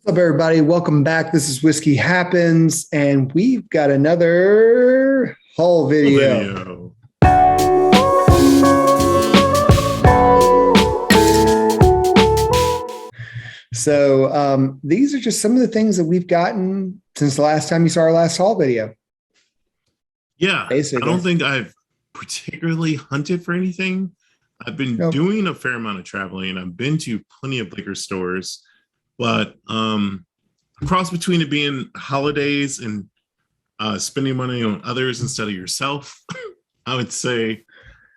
What's up, everybody? Welcome back. This is Whiskey Happens, and we've got another haul video. So these are just some of the things that we've gotten since the last time you saw our last haul video. Yeah, basically. I don't think I've particularly hunted for anything. I've been doing a fair amount of traveling. I've been to plenty of liquor stores, but cross between it being holidays and spending money on others instead of yourself, I would say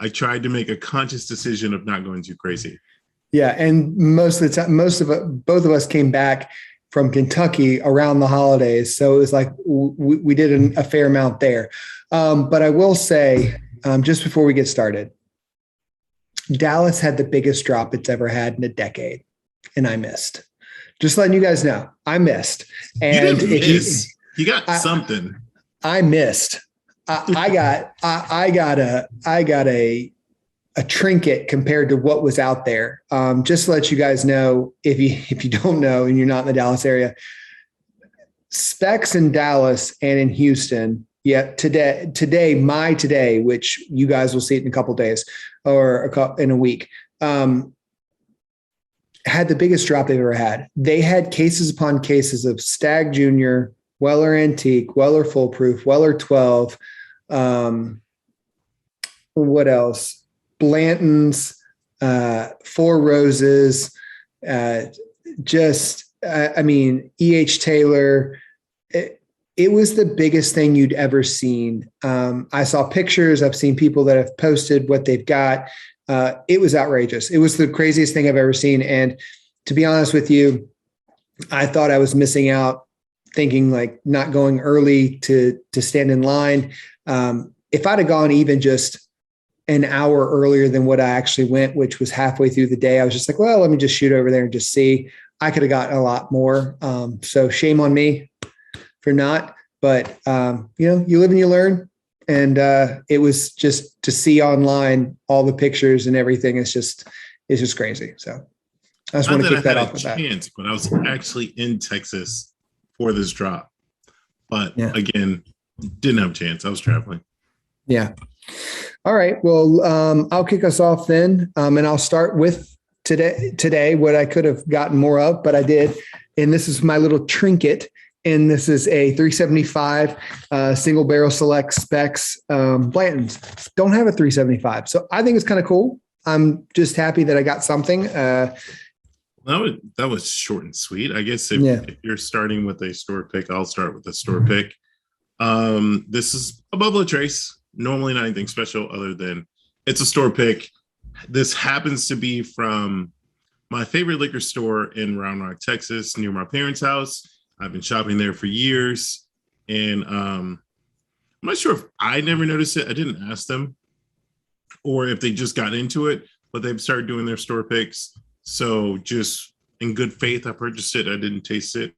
I tried to make a conscious decision of not going too crazy. Yeah, and most of the time, both of us came back from Kentucky around the holidays, so it was like we did a fair amount there. But I will say, just before we get started, Dallas had the biggest drop it's ever had in a decade, and I missed. Just letting you guys know, I missed. And you didn't miss. You got something. I missed. I got a trinket compared to what was out there. Just to let you guys know, if you don't know and you're not in the Dallas area, specs in Dallas and in Houston. Yeah, today, which you guys will see it in a couple of days or in a week, had the biggest drop they've ever had. They had cases upon cases of Stag Junior, Weller Antique, Weller Full Proof, Weller 12. What else? Blanton's, Four Roses, E.H. Taylor. It was the biggest thing you'd ever seen. I saw pictures. I've seen people that have posted what they've got. It was outrageous. It was the craziest thing I've ever seen. And to be honest with you, I thought I was missing out, thinking like not going early to stand in line. If I'd have gone even just an hour earlier than what I actually went, which was halfway through the day, I was just like, well, let me just shoot over there and just see. I could have gotten a lot more. So shame on me for not, but you live and you learn. And it was just to see online all the pictures and everything. It's just crazy. So I just want to kick that off with that. But I was actually in Texas for this drop, but again, didn't have a chance. I was traveling. Yeah. All right. Well, I'll kick us off then, and I'll start with today. What I could have gotten more of, but I did, and this is my little trinket. And this is a 375 single barrel select specs Blanton's. Don't have a 375. So I think it's kind of cool. I'm just happy that I got something. That was short and sweet. I guess if you're starting with a store pick, I'll start with a store pick. This is a Buffalo Trace. Normally not anything special other than it's a store pick. This happens to be from my favorite liquor store in Round Rock, Texas, near my parents' house. I've been shopping there for years, and I'm not sure if I never noticed it. I didn't ask them, or if they just got into it, but they've started doing their store picks. So just in good faith, I purchased it. I didn't taste it,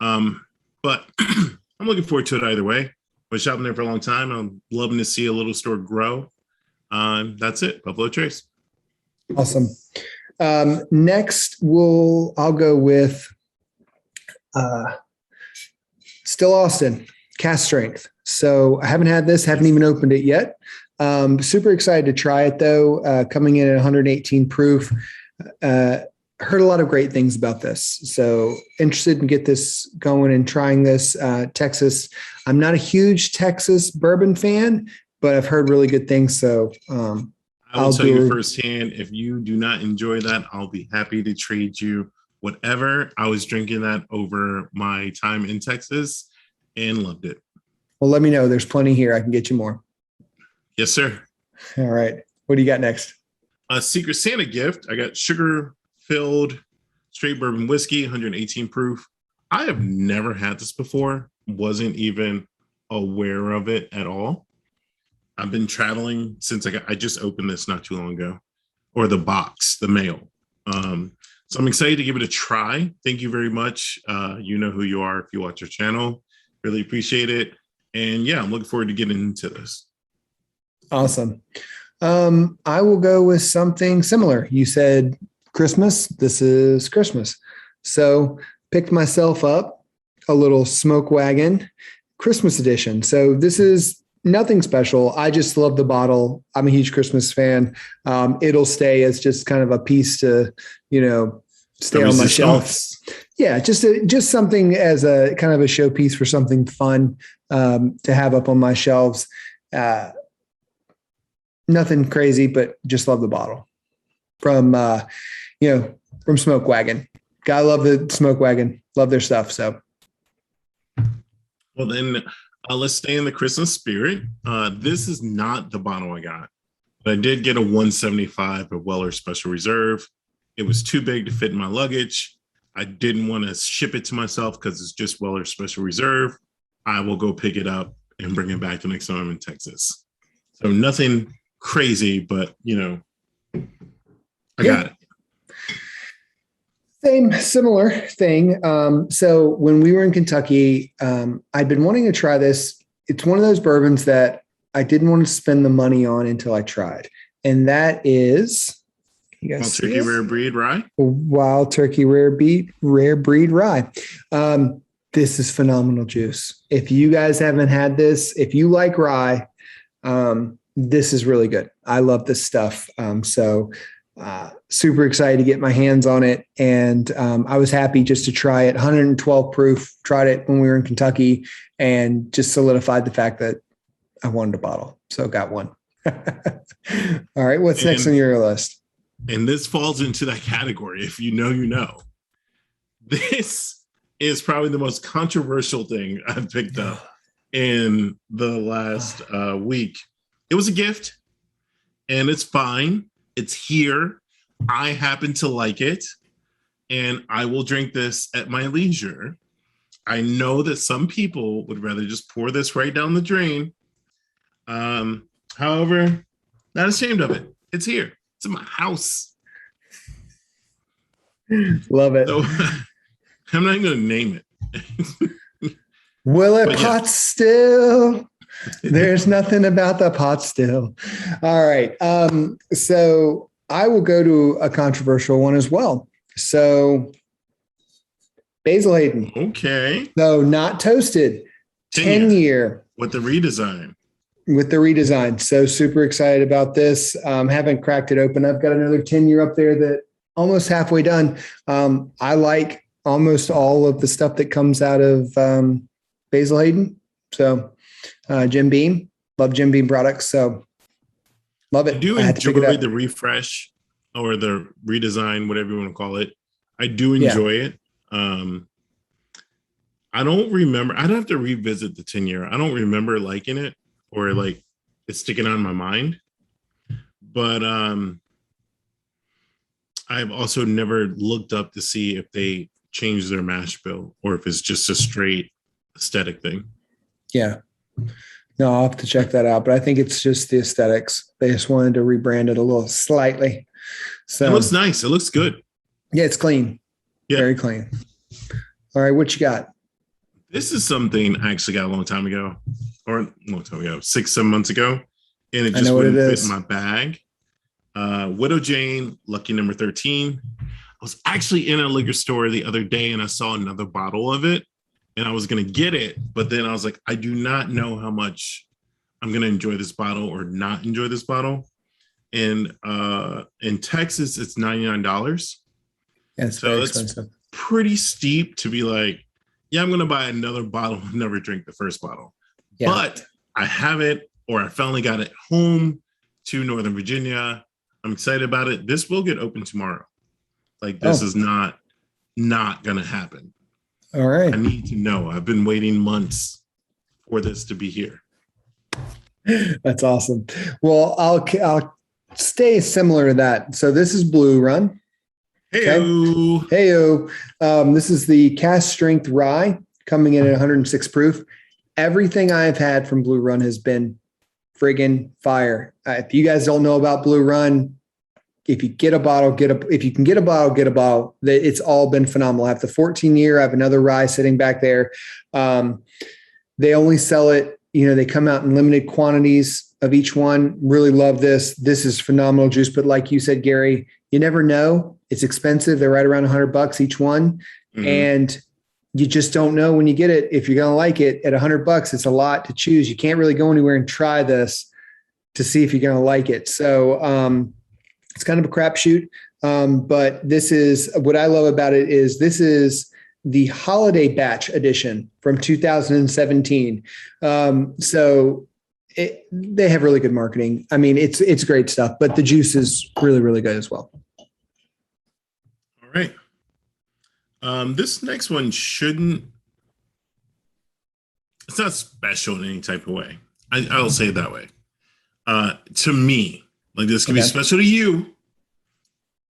but I'm looking forward to it either way. I've been shopping there for a long time. I'm loving to see a little store grow. That's it, Buffalo Trace. Awesome. Next, I'll go with. Still Austin Cask Strength. So I haven't had this, haven't even opened it yet. Super excited to try it though. Coming in at 118 proof. Heard a lot of great things about this. So interested in get this going and trying this. Texas. I'm not a huge Texas bourbon fan, but I've heard really good things. So I will tell you firsthand, if you do not enjoy that, I'll be happy to trade you whatever. I was drinking that over my time in Texas and loved it. Well, let me know. There's plenty here. I can get you more. Yes, sir. All right. What do you got next? A Secret Santa gift. I got sugar-filled straight bourbon whiskey, 118 proof. I have never had this before. Wasn't even aware of it at all. I've been traveling since I just opened this not too long ago, or the box, the mail. So I'm excited to give it a try. Thank you very much. You know who you are if you watch our channel. Really appreciate it. And yeah, I'm looking forward to getting into this. Awesome. I will go with something similar. You said Christmas. This is Christmas. So picked myself up a little Smoke Wagon Christmas edition. So this is nothing special. I just love the bottle. I'm a huge Christmas fan. It'll stay as just kind of a piece to, stay on my shelf. Yeah, just something as a kind of a showpiece for something fun to have up on my shelves. Nothing crazy, but just love the bottle from Smoke Wagon. Gotta love the Smoke Wagon. Love their stuff. So, well then, let's stay in the Christmas spirit. This is not the bottle I got, but I did get a 175 of Weller Special Reserve. It was too big to fit in my luggage. I didn't want to ship it to myself because it's just Weller Special Reserve. I will go pick it up and bring it back the next time I'm in Texas. So nothing crazy, but I got it. Similar thing. So when we were in Kentucky, I'd been wanting to try this. It's one of those bourbons that I didn't want to spend the money on until I tried. And that is Wild Turkey Rare Breed Rye. Wild Turkey Rare Breed Rye. This is phenomenal juice. If you guys haven't had this, if you like rye, this is really good. I love this stuff. Super excited to get my hands on it. And I was happy just to try it. 112 proof, tried it when we were in Kentucky and just solidified the fact that I wanted a bottle. So got one. All right. What's next on your list? And this falls into that category. If you know, you know. This is probably the most controversial thing I've picked up in the last week. It was a gift and it's fine. It's here. I happen to like it and I will drink this at my leisure. I know that some people would rather just pour this right down the drain. However, not ashamed of it. It's here. It's in my house. Love it. So, I'm not going to name it. Will it pot still? There's nothing about the pot still. All right. So I will go to a controversial one as well. So Basil Hayden. Okay. So not toasted. 10 year. With the redesign. So super excited about this. Haven't cracked it open. I've got another 10-year up there that almost halfway done. I like almost all of the stuff that comes out of Basil Hayden. So Jim Beam, love Jim Beam products. So love it. I do enjoy the refresh or the redesign, whatever you want to call it. I do enjoy it. I don't remember. I'd have to revisit the 10-year. I don't remember liking it. Or like it's sticking on my mind. But I've also never looked up to see if they changed their mash bill or if it's just a straight aesthetic thing. Yeah. No, I'll have to check that out. But I think it's just the aesthetics. They just wanted to rebrand it a little slightly. So it looks nice. It looks good. Yeah, it's clean. Yeah. Very clean. All right, what you got? This is something I actually got a long time ago. 6-7 months ago, and it just wouldn't fit in my bag. Widow Jane, lucky number 13. I was actually in a liquor store the other day and I saw another bottle of it and I was going to get it, but then I was like, I do not know how much I'm going to enjoy this bottle or not enjoy this bottle. And in Texas, it's $99. Yeah, it's very expensive. That's pretty steep to be like, yeah, I'm going to buy another bottle and never drink the first bottle. Yeah. But I have it, or I finally got it home to Northern Virginia. I'm excited about it. This will get open tomorrow. Like this is not going to happen. All right. I need to know. I've been waiting months for this to be here. That's awesome. Well, I'll stay similar to that. So this is Blue Run. Hey-o. Okay. Hey-o. This is the cast strength rye coming in at 106 proof. Everything I've had from Blue Run has been friggin' fire. If you guys don't know about Blue Run, if you get a bottle, if you can get a bottle, get a bottle. It's all been phenomenal. I have the 14-year. I have another rye sitting back there. They only sell it, they come out in limited quantities of each one. Really love this. This is phenomenal juice. But like you said, Gary, you never know. It's expensive. They're right around $100 each one. And you just don't know when you get it if you're going to like it. At $100, it's a lot to choose. You can't really go anywhere and try this to see if you're going to like it. So it's kind of a crapshoot. But this is what I love about it is this is the holiday batch edition from 2017. They have really good marketing. I mean, it's great stuff, but the juice is really, really good as well. All right. This next one it's not special in any type of way. I'll say it that way. To me, like this can be special to you,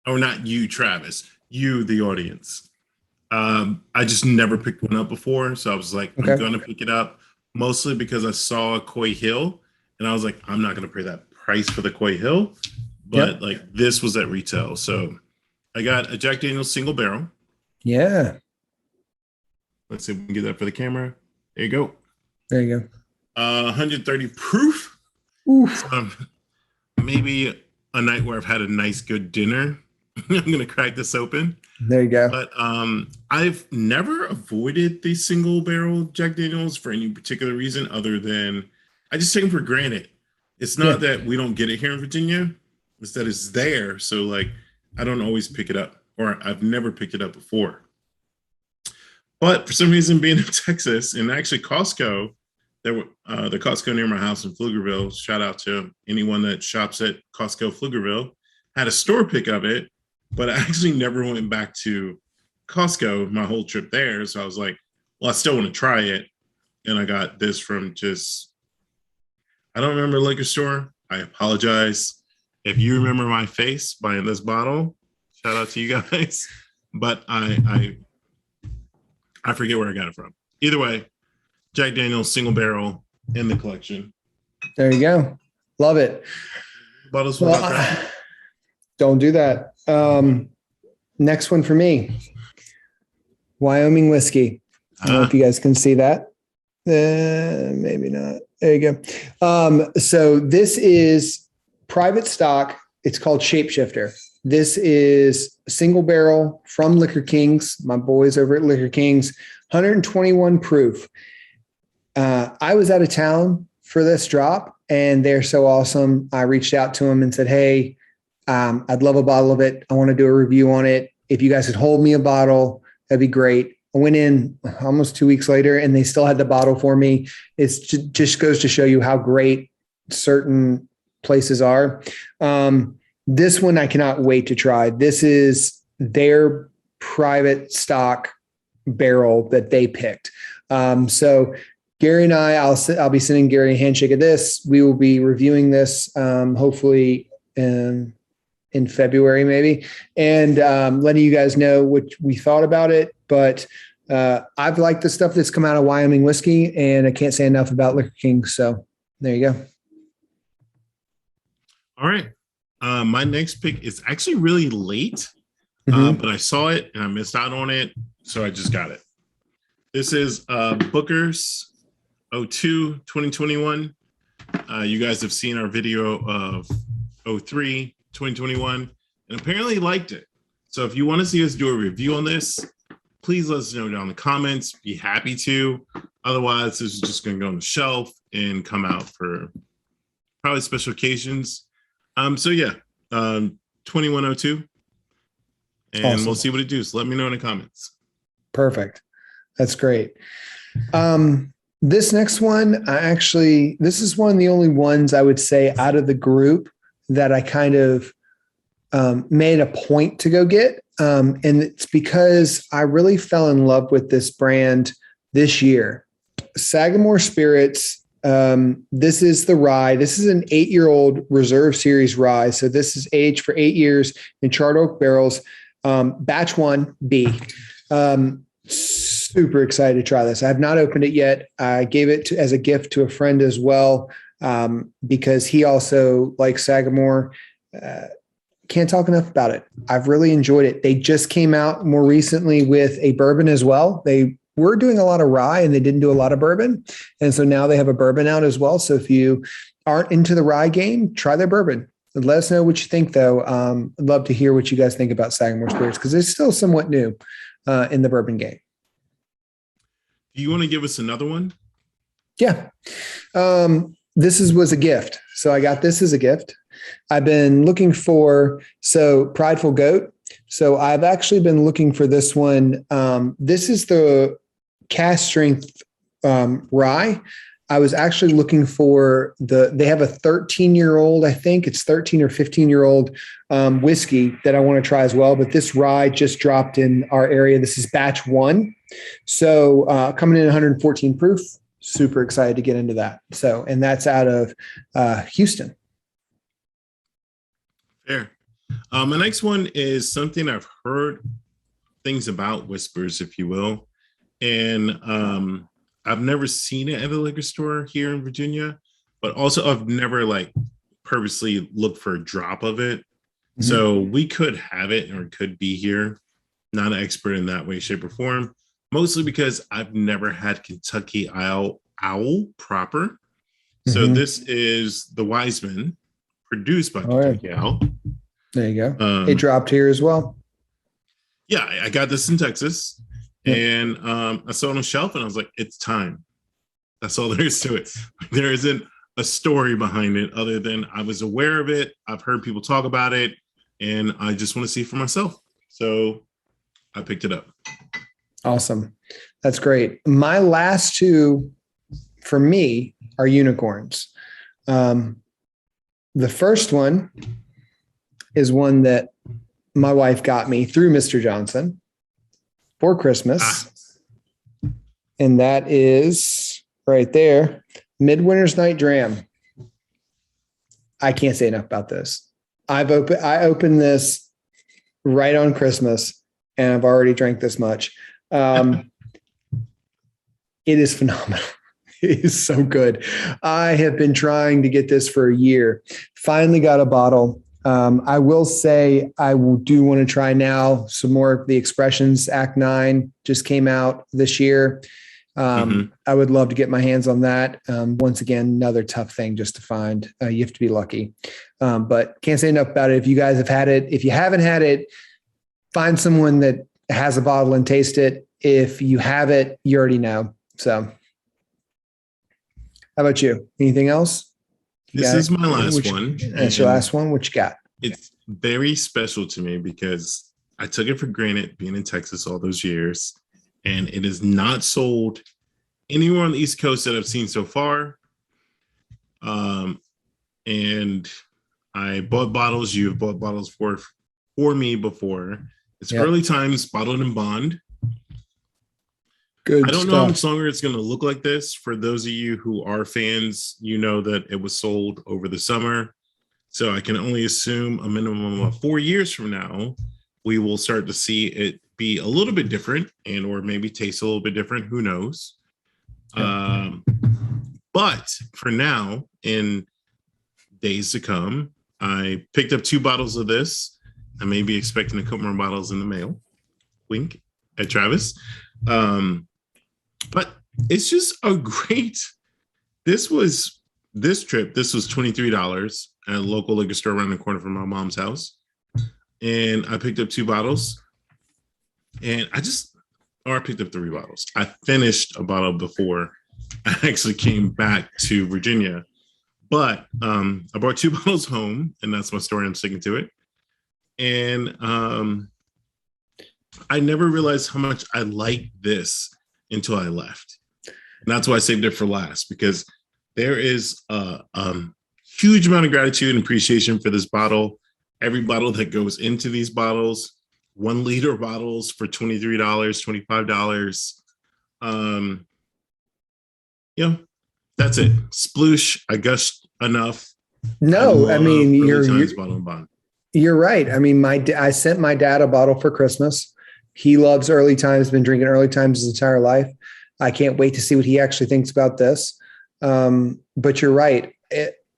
or not you, Travis, you, the audience. I just never picked one up before. So I was like, I'm going to pick it up mostly because I saw a Coy Hill and I was like, I'm not going to pay that price for the Coy Hill, but like this was at retail. So I got a Jack Daniel's single barrel. Yeah. Let's see if we can get that for the camera. There you go. There you go. 130 proof. Maybe a night where I've had a nice, good dinner. I'm going to crack this open. There you go. But I've never avoided the single barrel Jack Daniels for any particular reason other than I just take them for granted. It's not that we don't get it here in Virginia. It's that it's there. So like, I don't always pick it up, or I've never picked it up before. But for some reason, being in Texas and actually Costco, the Costco near my house in Pflugerville, shout out to anyone that shops at Costco Pflugerville, had a store pick of it, but I actually never went back to Costco my whole trip there. So I was like, well, I still want to try it. And I got this from I don't remember the liquor store. I apologize. If you remember my face buying this bottle, shout out to you guys. But I forget where I got it from. Either way, Jack Daniel's single barrel in the collection. There you go. Love it. Bottles don't do that. Next one for me. Wyoming whiskey. I don't know if you guys can see that. Maybe not. There you go. So this is private stock. It's called Shapeshifter. This is single barrel from Liquor Kings, my boys over at Liquor Kings, 121 proof. I was out of town for this drop and they're so awesome. I reached out to them and said, hey, I'd love a bottle of it. I want to do a review on it. If you guys could hold me a bottle, that'd be great. I went in almost 2 weeks later and they still had the bottle for me. It just goes to show you how great certain places are. This one I cannot wait to try. This is their private stock barrel that they picked. So Gary and I'll be sending Gary a handshake of this. We will be reviewing this hopefully in February maybe, and letting you guys know what we thought about it. But I've liked the stuff that's come out of Wyoming whiskey, and I can't say enough about Liquor King. So there you go. All right. My next pick is actually really late, but I saw it and I missed out on it. So I just got it. This is Booker's 02 2021. You guys have seen our video of 03 2021 and apparently liked it. So if you want to see us do a review on this, please let us know down in the comments. Be happy to. Otherwise, this is just going to go on the shelf and come out for probably special occasions. So yeah, 2102. And awesome. We'll see what it does. Let me know in the comments. Perfect. That's great. This next one, this is one of the only ones I would say out of the group that I kind of made a point to go get. And it's because I really fell in love with this brand this year. Sagamore Spirits. This is the rye. This is an 8-year-old Reserve Series rye. So this is aged for 8 years in charred oak barrels. Batch 1B. Super excited to try this. I have not opened it yet. I gave it as a gift to a friend as well, because he also likes Sagamore. Can't talk enough about it. I've really enjoyed it. They just came out more recently with a bourbon as well. They were doing a lot of rye and they didn't do a lot of bourbon. And so now they have a bourbon out as well. So if you aren't into the rye game, try their bourbon. And let us know what you think, though. I'd love to hear what you guys think about Sagamore Spirits because it's still somewhat new. in the bourbon game. Do you want to give us another one? Yeah. This was a gift. So I got this as a gift. I've been looking for, Prideful Goat. So I've actually been looking for this one. This is the cast strength rye. I was actually looking for they have a 13-year-old, I think it's 13 or 15-year-old whiskey that I want to try as well. But this rye just dropped in our area. This is batch 1. So coming in 114 proof, super excited to get into that. So, and that's out of Houston. Fair. My next one is something I've heard things about, whispers, if you will. And I've never seen it at a liquor store here in Virginia, but also I've never purposely looked for a drop of it. Mm-hmm. So we could have it or could be here. Not an expert in that way, shape, or form. Mostly because I've never had Kentucky Owl proper. Mm-hmm. So this is the Wiseman, produced by Kentucky Owl. There you go. It dropped here as well. Yeah, I got this in Texas. And I saw it on the shelf and I was like, it's time. That's all there is to it. There isn't a story behind it other than I was aware of it. I've heard people talk about it and I just want to see for myself. So I picked it up. Awesome. That's great. My last two for me are unicorns. The first one is one that my wife got me through Mr. Johnson for Christmas. And that is right there, Midwinter's Night Dram. I can't say enough about this. I opened this right on Christmas and I've already drank this much. It is phenomenal. It is so good. I have been trying to get this for a year. Finally got a bottle. I will say I do want to try now some more of the Expressions. Act 9 just came out this year. I would love to get my hands on that. Once again, another tough thing just to find. You have to be lucky. But can't say enough about it. If you guys have had it, if you haven't had it, find someone that has a bottle and taste it. If you have it, you already know. So how about you? Anything else? This is my last one. That's your last one. What you got? It's very special to me because I took it for granted being in Texas all those years, and it is not sold anywhere on the East Coast that I've seen so far. And I bought bottles. You have bought bottles for me before. It's Early Times Bottled in Bond. Good I don't stuff. know how much longer it's going to look like this. For those of you who are fans, you know that it was sold over the summer. So I can only assume a minimum of 4 years from now, we will start to see it be a little bit different and or maybe taste a little bit different. Who knows? Yeah. But for now, in days to come, I picked up 2 bottles of this. I may be expecting a couple more bottles in the mail. Wink at Travis. But it's just a great, this was $23 at a local liquor store around the corner from my mom's house. And I picked up 2 bottles and I picked up 3 bottles. I finished a bottle before I actually came back to Virginia, but I brought 2 bottles home and that's my story. I'm sticking to it. And I never realized how much I liked this until I left. And that's why I saved it for last, because there is a huge amount of gratitude and appreciation for this bottle. Every bottle that goes into these bottles, 1 liter bottles for $23, $25. That's it. Sploosh. I gushed enough. No, I mean, you're right. I mean, I sent my dad a bottle for Christmas. He loves Early Times, been drinking Early Times his entire life. I can't wait to see what he actually thinks about this. But you're right.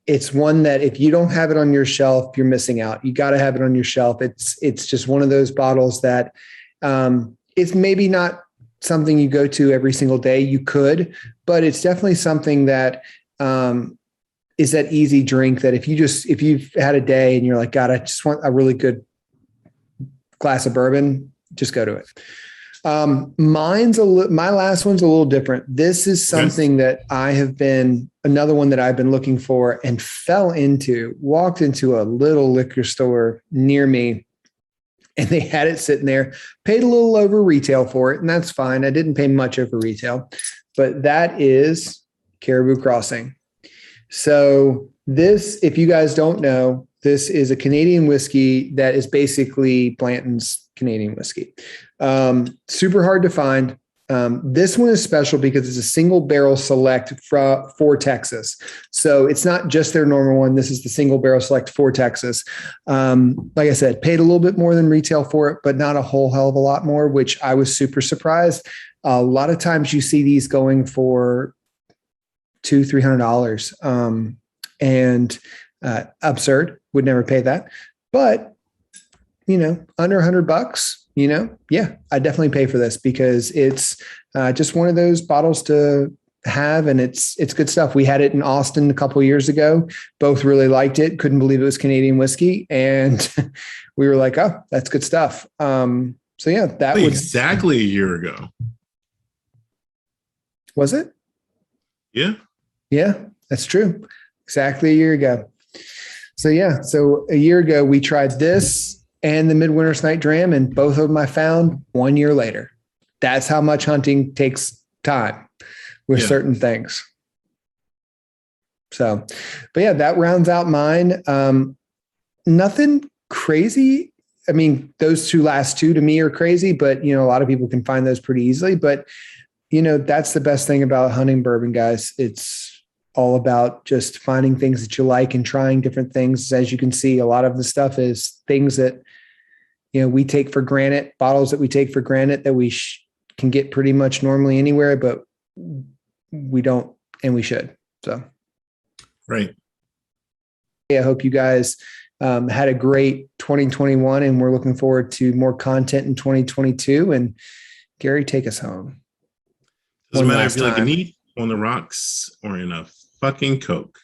It's one that if you don't have it on your shelf, you're missing out. You got to have it on your shelf. It's just one of those bottles that it's maybe not something you go to every single day. You could, but it's definitely something that is that easy drink that if you've had a day and you're like, God, I just want a really good glass of bourbon, just go to it. My last one's a little different. This is something that another one that I've been looking for and walked into a little liquor store near me, and they had it sitting there, paid a little over retail for it. And that's fine. I didn't pay much over retail, but that is Caribou Crossing. So this, if you guys don't know, this is a Canadian whiskey that is basically Blanton's Canadian whiskey. Super hard to find. This one is special because it's a single barrel select for Texas. So it's not just their normal one. This is the single barrel select for Texas. Like I said, paid a little bit more than retail for it, but not a whole hell of a lot more, which I was super surprised. A lot of times you see these going for $200-$300, and absurd. Would never pay that, but under $100, yeah, I definitely pay for this because it's just one of those bottles to have, and it's good stuff. We had it in Austin a couple of years ago. Both really liked it. Couldn't believe it was Canadian whiskey, and we were like, "Oh, that's good stuff." So yeah, that was exactly a year ago. Was it? Yeah. Yeah, that's true. Exactly a year ago. So yeah, so a year ago we tried this and the Midwinter's Night Dram, and both of them I found 1 year later. That's how much hunting takes time with certain things. So, but yeah, that rounds out mine. Nothing crazy. I mean, those last two to me are crazy, but a lot of people can find those pretty easily. But that's the best thing about hunting bourbon, guys. It's all about just finding things that you like and trying different things. As you can see, a lot of the stuff is things that, we take for granted, bottles that we take for granted that we can get pretty much normally anywhere, but we don't, and we should. So. Right. I hope you guys had a great 2021, and we're looking forward to more content in 2022. And Gary, take us home. Doesn't matter if you like a neat on the rocks or in a fucking Coke.